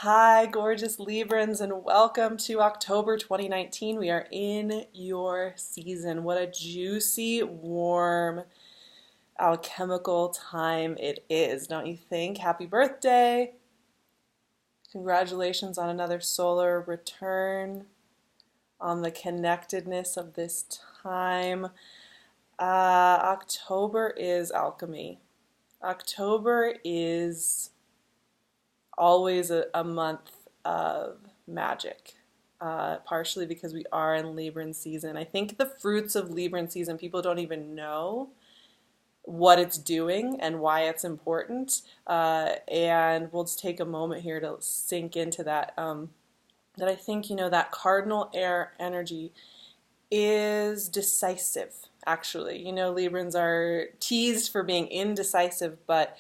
Hi, gorgeous Librans, and welcome to October 2019. We are in your season. What a juicy, warm, alchemical time it is, don't you think? Happy birthday! Congratulations on another solar return, on the connectedness of this time. October is alchemy. October is always a month of magic, partially because we are in Libran season. I think the fruits of Libran season, people don't even know what it's doing and why it's important. And we'll just take a moment here to sink into that. That I think, that cardinal air energy is decisive, actually. Librans are teased for being indecisive, but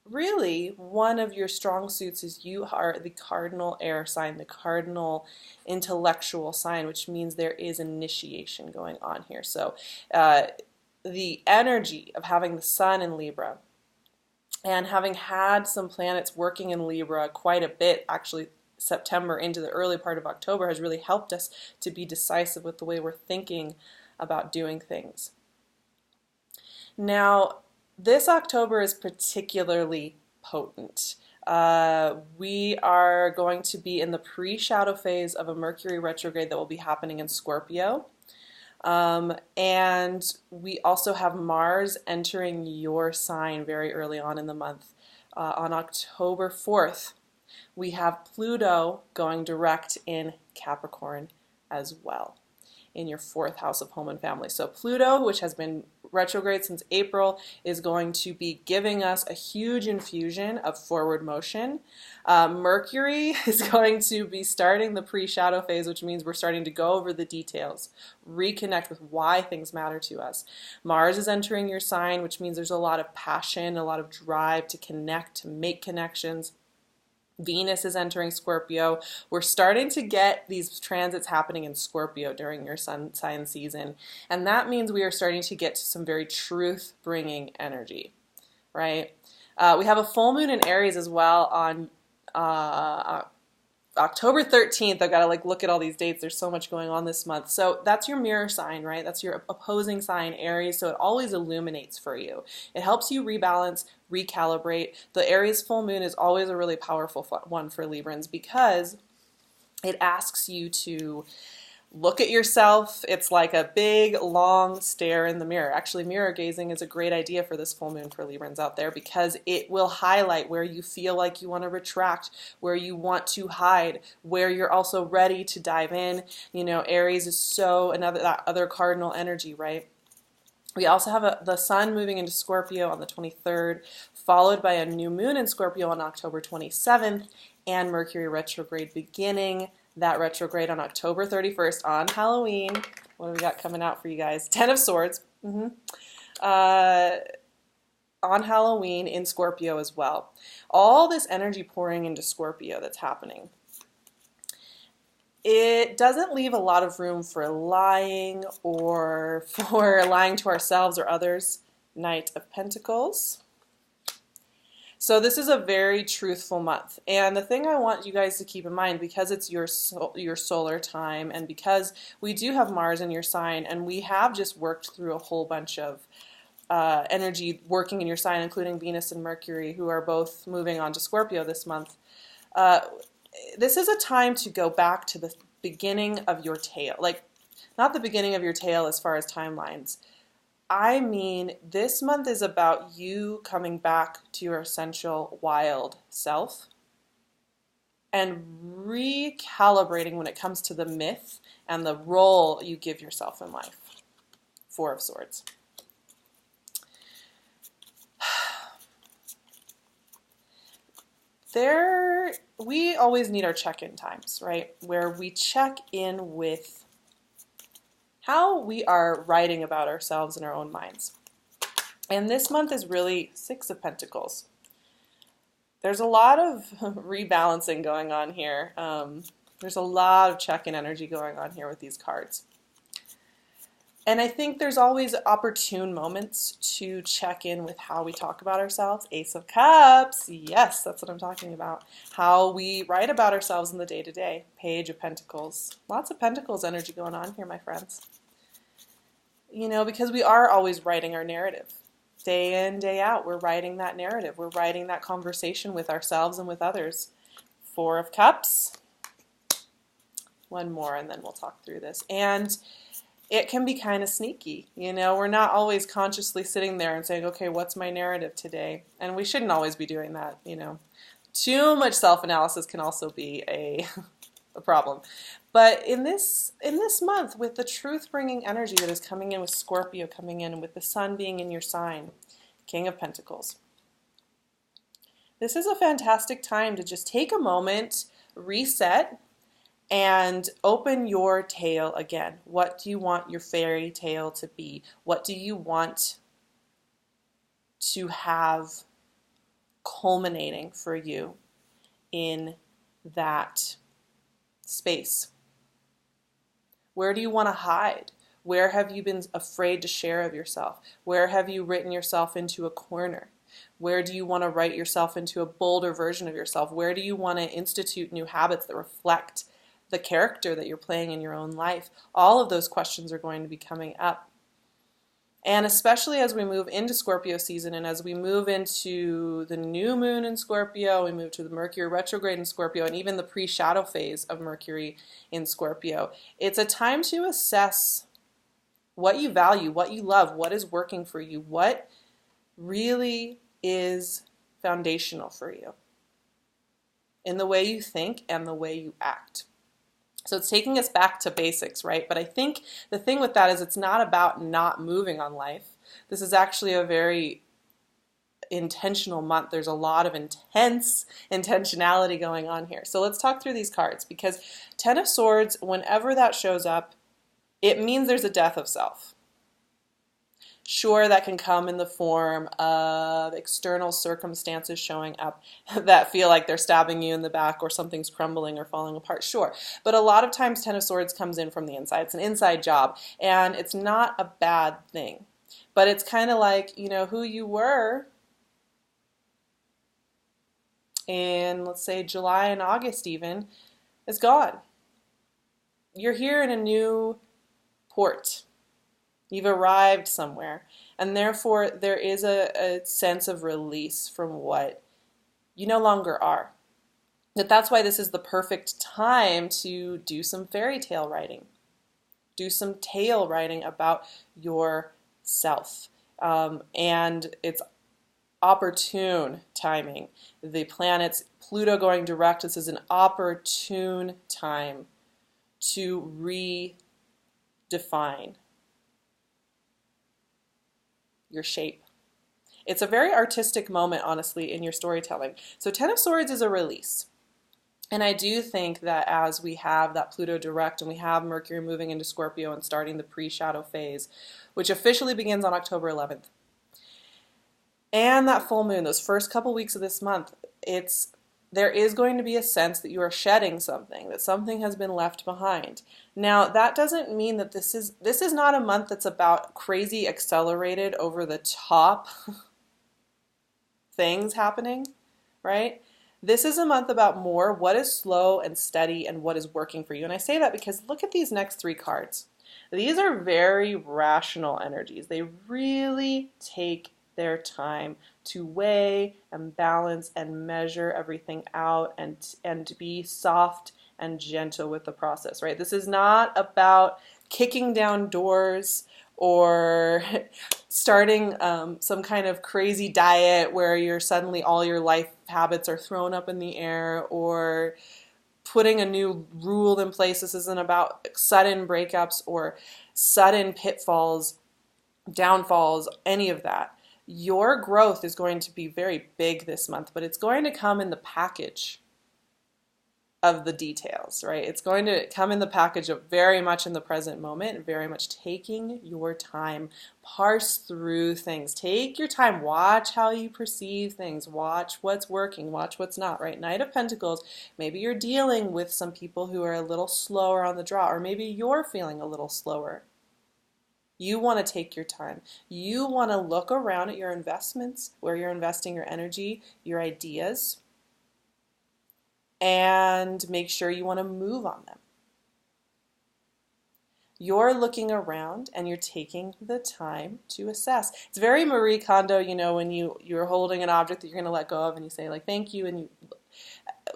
really, one of your strong suits is you are the cardinal air sign, the cardinal intellectual sign, which means there is initiation going on here. So the energy of having the sun in Libra and having had some planets working in Libra quite a bit, actually September into the early part of October, has really helped us to be decisive with the way we're thinking about doing things. Now, this October is particularly potent. We are going to be in the pre-shadow phase of a Mercury retrograde that will be happening in Scorpio. And we also have Mars entering your sign very early on in the month. On October 4th, we have Pluto going direct in Capricorn as well, in your fourth house of home and family. So Pluto, which has been retrograde since April, is going to be giving us a huge infusion of forward motion. Mercury is going to be starting the pre-shadow phase, which means we're starting to go over the details, reconnect with why things matter to us. Mars is entering your sign, which means there's a lot of passion, a lot of drive to connect, to make connections. Venus is entering Scorpio. We're starting to get these transits happening in Scorpio during your sun sign season. And that means we are starting to get to some very truth-bringing energy, right? We have a full moon in Aries as well on October 13th. I've got to look at all these dates. There's so much going on this month. So that's your mirror sign, right? That's your opposing sign, Aries. So it always illuminates for you. It helps you rebalance, recalibrate. The Aries full moon is always a really powerful one for Librans because it asks you to look at yourself. It's like a big, long stare in the mirror. Actually, mirror gazing is a great idea for this full moon for Librans out there because it will highlight where you feel like you want to retract, where you want to hide, where you're also ready to dive in. Aries is that other cardinal energy, right? We also have the sun moving into Scorpio on the 23rd, followed by a new moon in Scorpio on October 27th, and Mercury retrograde beginning that retrograde on October 31st on Halloween. What do we got coming out for you guys? Ten of Swords. On Halloween in Scorpio as well. All this energy pouring into Scorpio that's happening. It doesn't leave a lot of room for lying or for lying to ourselves or others. Knight of Pentacles. So this is a very truthful month. And the thing I want you guys to keep in mind, because it's your solar time and because we do have Mars in your sign and we have just worked through a whole bunch of energy working in your sign, including Venus and Mercury, who are both moving on to Scorpio this month. This is a time to go back to the beginning of your tale. Not the beginning of your tale as far as timelines. I mean, this month is about you coming back to your essential wild self and recalibrating when it comes to the myth and the role you give yourself in life. Four of Swords. We always need our check-in times, right? Where we check in with how we are writing about ourselves in our own minds. And this month is really Six of Pentacles. There's a lot of rebalancing going on here. There's a lot of check-in energy going on here with these cards. And I think there's always opportune moments to check in with how we talk about ourselves. Ace of Cups, yes, that's what I'm talking about. How we write about ourselves in the day-to-day. Page of Pentacles. Lots of Pentacles energy going on here, my friends. You know, because we are always writing our narrative. Day in, day out, we're writing that narrative. We're writing that conversation with ourselves and with others. Four of Cups. One more, and then we'll talk through this. And it can be kind of sneaky. You know, we're not always consciously sitting there and saying, okay, what's my narrative today? And we shouldn't always be doing that, you know. Too much self-analysis can also be a problem. But in this month, with the truth-bringing energy that is coming in with Scorpio coming in, and with the sun being in your sign, King of Pentacles, this is a fantastic time to just take a moment, reset, and open your tale again. What do you want your fairy tale to be? What do you want to have culminating for you in that space? Where do you want to hide? Where have you been afraid to share of yourself? Where have you written yourself into a corner? Where do you want to write yourself into a bolder version of yourself? Where do you want to institute new habits that reflect the character that you're playing in your own life? All of those questions are going to be coming up. And especially as we move into Scorpio season, and as we move into the new moon in Scorpio, we move to the Mercury retrograde in Scorpio, and even the pre-shadow phase of Mercury in Scorpio, it's a time to assess what you value, what you love, what is working for you, what really is foundational for you in the way you think and the way you act. So it's taking us back to basics, right? But I think the thing with that is it's not about not moving on life. This is actually a very intentional month. There's a lot of intense intentionality going on here. So let's talk through these cards, because Ten of Swords, whenever that shows up, it means there's a death of self. Sure, that can come in the form of external circumstances showing up that feel like they're stabbing you in the back, or something's crumbling or falling apart. Sure. But a lot of times Ten of Swords comes in from the inside. It's an inside job, and it's not a bad thing. But it's kind of like, you know, who you were in, let's say, July and August even, is gone. You're here in a new port. You've arrived somewhere, and therefore there is a sense of release from what you no longer are. That's why this is the perfect time to do some fairy tale writing. Do some tale writing about yourself. And it's opportune timing. The planets, Pluto going direct, this is an opportune time to redefine your shape. It's a very artistic moment, honestly, in your storytelling. So Ten of Swords is a release. And I do think that as we have that Pluto direct, and we have Mercury moving into Scorpio and starting the pre-shadow phase, which officially begins on October 11th, and that full moon, those first couple weeks of this month, there is going to be a sense that you are shedding something, that something has been left behind. Now, that doesn't mean that this is not a month that's about crazy accelerated over the top things happening, right? This is a month about more what is slow and steady and what is working for you. And I say that because look at these next three cards. These are very rational energies. They really take their time to weigh and balance and measure everything out, and to be soft and gentle with the process, right? This is not about kicking down doors or starting some kind of crazy diet where you're suddenly all your life habits are thrown up in the air, or putting a new rule in place. This isn't about sudden breakups or sudden pitfalls, downfalls, any of that. Your growth is going to be very big this month, but it's going to come in the package of the details, right? It's going to come in the package of very much in the present moment, very much taking your time, parse through things, take your time, watch how you perceive things, watch what's working, watch what's not, right? Knight of Pentacles, maybe you're dealing with some people who are a little slower on the draw, or maybe you're feeling a little slower. You want to take your time. You want to look around at your investments, where you're investing your energy, your ideas, and make sure you want to move on them. You're looking around and you're taking the time to assess. It's very Marie Kondo, you know, when you're holding an object that you're going to let go of and you say like, thank you, and you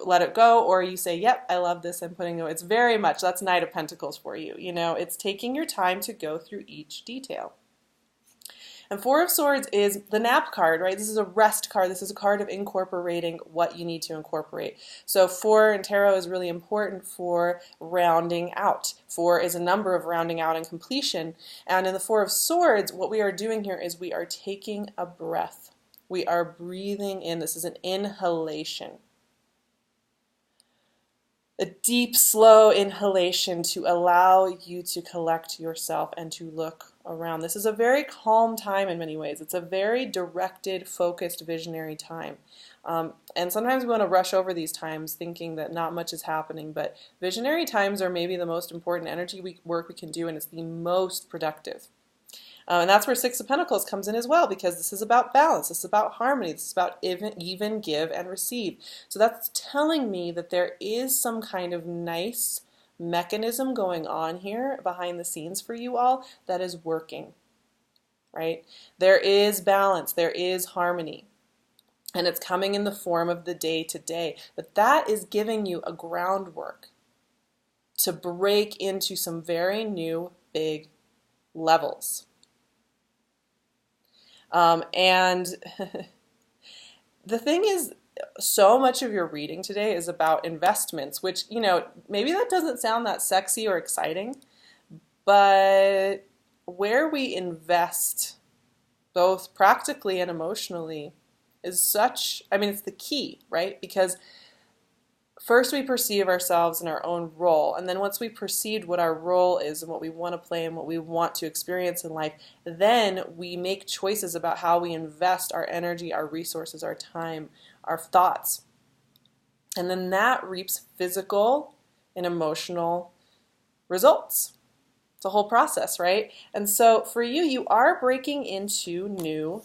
let it go, or you say, yep, I love this, I'm putting it away. It's very much, that's Knight of Pentacles for you. You know, it's taking your time to go through each detail. And Four of Swords is the nap card, right? This is a rest card. This is a card of incorporating what you need to incorporate. So Four in tarot is really important for rounding out. Four is a number of rounding out and completion. And in the Four of Swords, what we are doing here is we are taking a breath. We are breathing in. This is an inhalation. A deep, slow inhalation to allow you to collect yourself and to look around. This is a very calm time in many ways. It's a very directed, focused, visionary time. And sometimes we want to rush over these times thinking that not much is happening, but visionary times are maybe the most important work we can do, and it's the most productive. And that's where Six of Pentacles comes in as well, because this is about balance, this is about harmony, this is about even give and receive. So that's telling me that there is some kind of nice mechanism going on here behind the scenes for you all that is working, right? There is balance, there is harmony, and it's coming in the form of the day-to-day. But that is giving you a groundwork to break into some very new, big levels. And the thing is, so much of your reading today is about investments, which, you know, maybe that doesn't sound that sexy or exciting, but where we invest, both practically and emotionally, is such, I mean, it's the key, right? Because first we perceive ourselves in our own role, and then once we perceive what our role is and what we want to play and what we want to experience in life, then we make choices about how we invest our energy, our resources, our time, our thoughts. And then that reaps physical and emotional results. It's a whole process, right? And so for you, you are breaking into new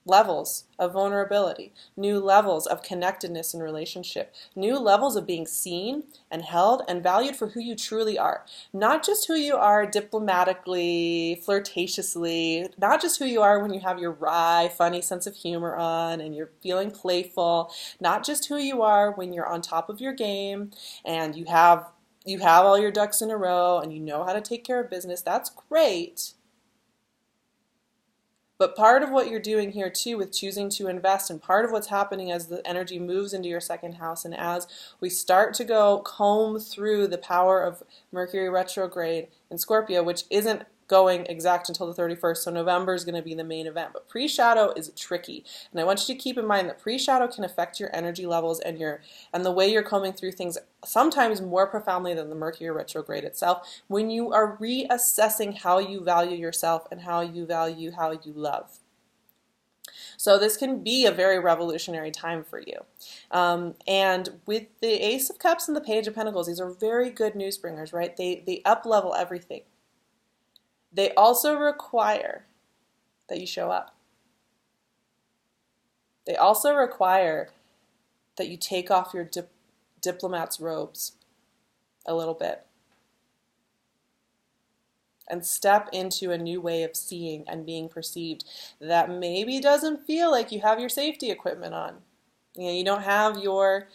levels of vulnerability, new levels of connectedness and relationship, new levels of being seen and held and valued for who you truly are. Not just who you are diplomatically, flirtatiously, not just who you are when you have your wry, funny sense of humor on and you're feeling playful, not just who you are when you're on top of your game and you have all your ducks in a row and you know how to take care of business. That's great. But part of what you're doing here too with choosing to invest, and part of what's happening as the energy moves into your second house and as we start to go comb through the power of Mercury retrograde in Scorpio, which isn't going exact until the 31st, so November is going to be the main event. But pre-shadow is tricky, and I want you to keep in mind that pre-shadow can affect your energy levels and the way you're combing through things sometimes more profoundly than the Mercury retrograde itself, when you are reassessing how you value yourself and how you love. So this can be a very revolutionary time for you. And with the Ace of Cups and the Page of Pentacles, these are very good news bringers, right? They up-level everything. They also require that you show up. They also require that you take off your diplomat's robes a little bit and step into a new way of seeing and being perceived that maybe doesn't feel like you have your safety equipment on. You know, you don't have your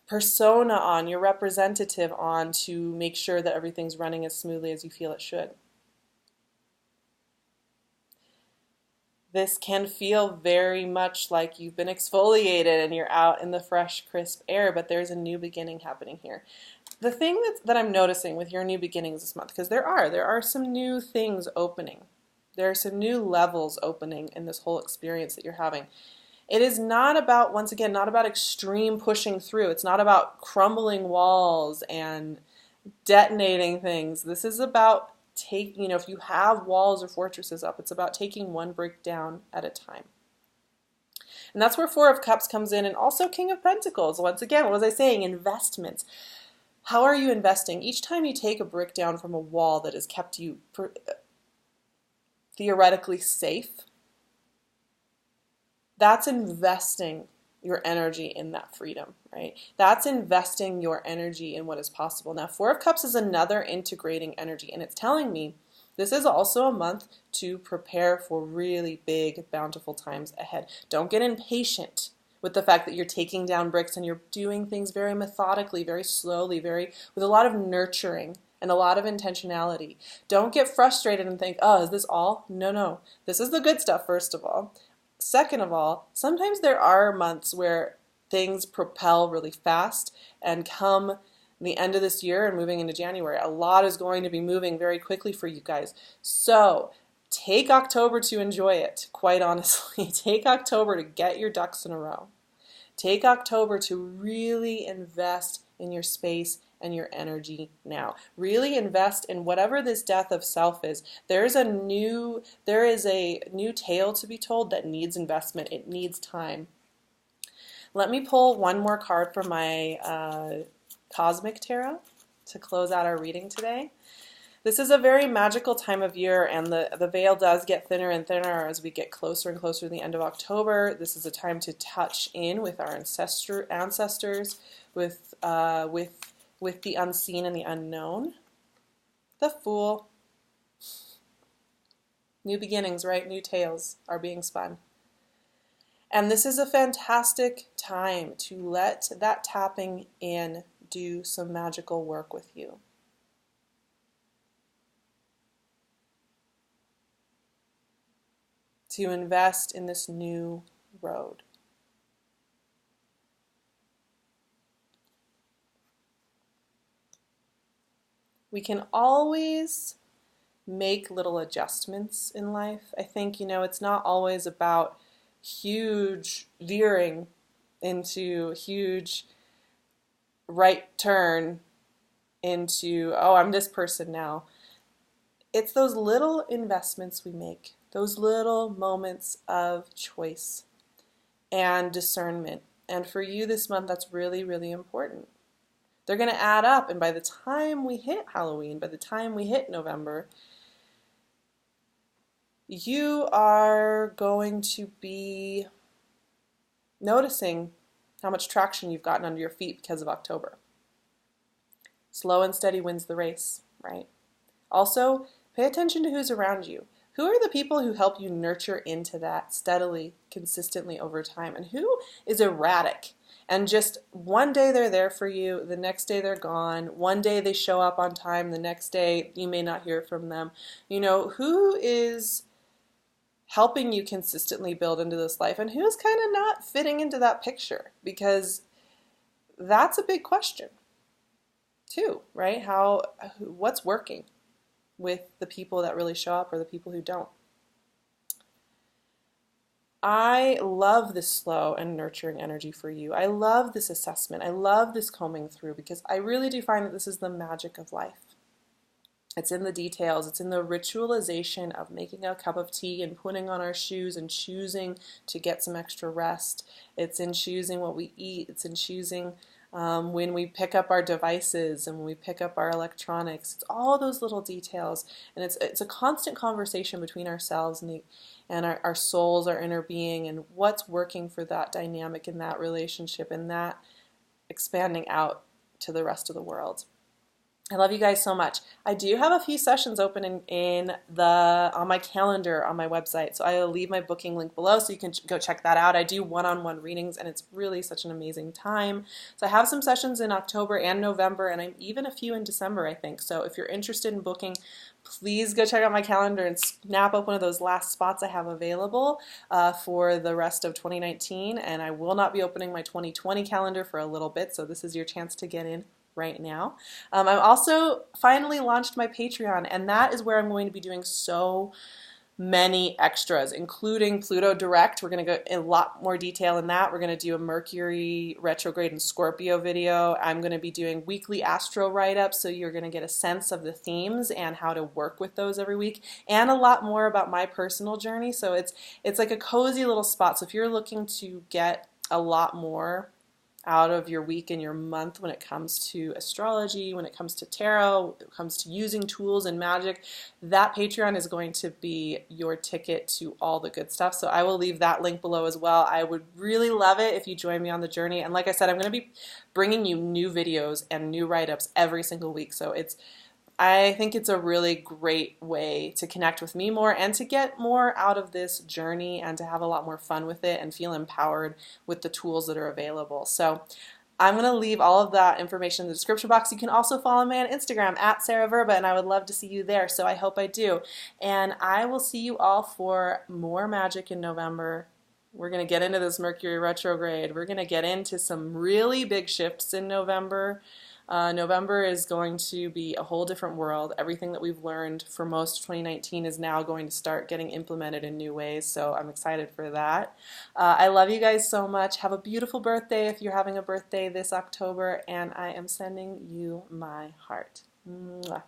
persona on, your representative on to make sure that everything's running as smoothly as you feel it should. This can feel very much like you've been exfoliated and you're out in the fresh, crisp air, but there's a new beginning happening here. The thing that I'm noticing with your new beginnings this month, because there are some new things opening. There are some new levels opening in this whole experience that you're having. It is not about, once again, not about extreme pushing through. It's not about crumbling walls and detonating things. This is about taking, if you have walls or fortresses up, it's about taking one brick down at a time. And that's where Four of Cups comes in, and also King of Pentacles. Once again, what was I saying? Investments. How are you investing? Each time you take a brick down from a wall that has kept you theoretically safe, that's investing your energy in that freedom, right? That's investing your energy in what is possible. Now, Four of Cups is another integrating energy, and it's telling me this is also a month to prepare for really big, bountiful times ahead. Don't get impatient with the fact that you're taking down bricks and you're doing things very methodically, very slowly, with a lot of nurturing and a lot of intentionality. Don't get frustrated and think, oh, is this all? No, no. This is the good stuff, first of all. Second of all, sometimes there are months where things propel really fast, and come the end of this year and moving into January, a lot is going to be moving very quickly for you guys. So take October to enjoy it, quite honestly. Take October to get your ducks in a row. Take October to really invest in your space and your energy now. Really invest in whatever this death of self is. There is a new tale to be told that needs investment. It needs time. Let me pull one more card from my Cosmic Tarot to close out our reading today. This is a very magical time of year, and the veil does get thinner and thinner as we get closer and closer to the end of October. This is a time to touch in with our ancestors, with the unseen and the unknown. The Fool. New beginnings, right? New tales are being spun. And this is a fantastic time to let that tapping in do some magical work with you. To invest in this new road. We can always make little adjustments in life. I think, it's not always about huge veering into huge right turn into, oh, I'm this person now. It's those little investments we make, those little moments of choice and discernment. And for you this month, that's really, really important. They're going to add up, and by the time we hit Halloween, by the time we hit November, you are going to be noticing how much traction you've gotten under your feet because of October. Slow and steady wins the race, right? Also, pay attention to who's around you. Who are the people who help you nurture into that steadily, consistently over time? And who is erratic? And just one day they're there for you, the next day they're gone. One day they show up on time, the next day you may not hear from them. Who is helping you consistently build into this life, and who's kind of not fitting into that picture? Because that's a big question too, right? What's working with the people that really show up or the people who don't? I love this slow and nurturing energy for you. I love this assessment. I love this combing through, because I really do find that this is the magic of life. It's in the details. It's in the ritualization of making a cup of tea and putting on our shoes and choosing to get some extra rest. It's in choosing what we eat. It's in choosing when we pick up our devices and when we pick up our electronics. It's all those little details, and it's a constant conversation between ourselves and our souls, our inner being, and what's working for that dynamic in that relationship and that expanding out to the rest of the world. I love you guys so much. I do have a few sessions open on my calendar on my website, so I will leave my booking link below so you can go check that out. I do one-on-one readings, and it's really such an amazing time. So I have some sessions in October and November, and I'm even a few in December, I think. So if you're interested in booking, please go check out my calendar and snap up one of those last spots I have available for the rest of 2019. And I will not be opening my 2020 calendar for a little bit, so this is your chance to get in right now. I've also finally launched my Patreon, and that is where I'm going to be doing so many extras, including Pluto Direct. We're going to go in a lot more detail in that. We're going to do a Mercury retrograde and Scorpio video. I'm going to be doing weekly astro write-ups, so you're going to get a sense of the themes and how to work with those every week, and a lot more about my personal journey. So it's like a cozy little spot. So if you're looking to get a lot more out of your week and your month when it comes to astrology, when it comes to tarot, when it comes to using tools and magic, that Patreon is going to be your ticket to all the good stuff. So I will leave that link below as well. I would really love it if you join me on the journey. And like I said, I'm going to be bringing you new videos and new write-ups every single week. So I think it's a really great way to connect with me more and to get more out of this journey and to have a lot more fun with it and feel empowered with the tools that are available. So I'm going to leave all of that information in the description box. You can also follow me on Instagram at Sarah Verba, and I would love to see you there. So I hope I do. And I will see you all for more magic in November. We're going to get into this Mercury retrograde. We're going to get into some really big shifts in November. November is going to be a whole different world. Everything that we've learned for most of 2019 is now going to start getting implemented in new ways, so I'm excited for that. I love you guys so much. Have a beautiful birthday if you're having a birthday this October, and I am sending you my heart. Mwah.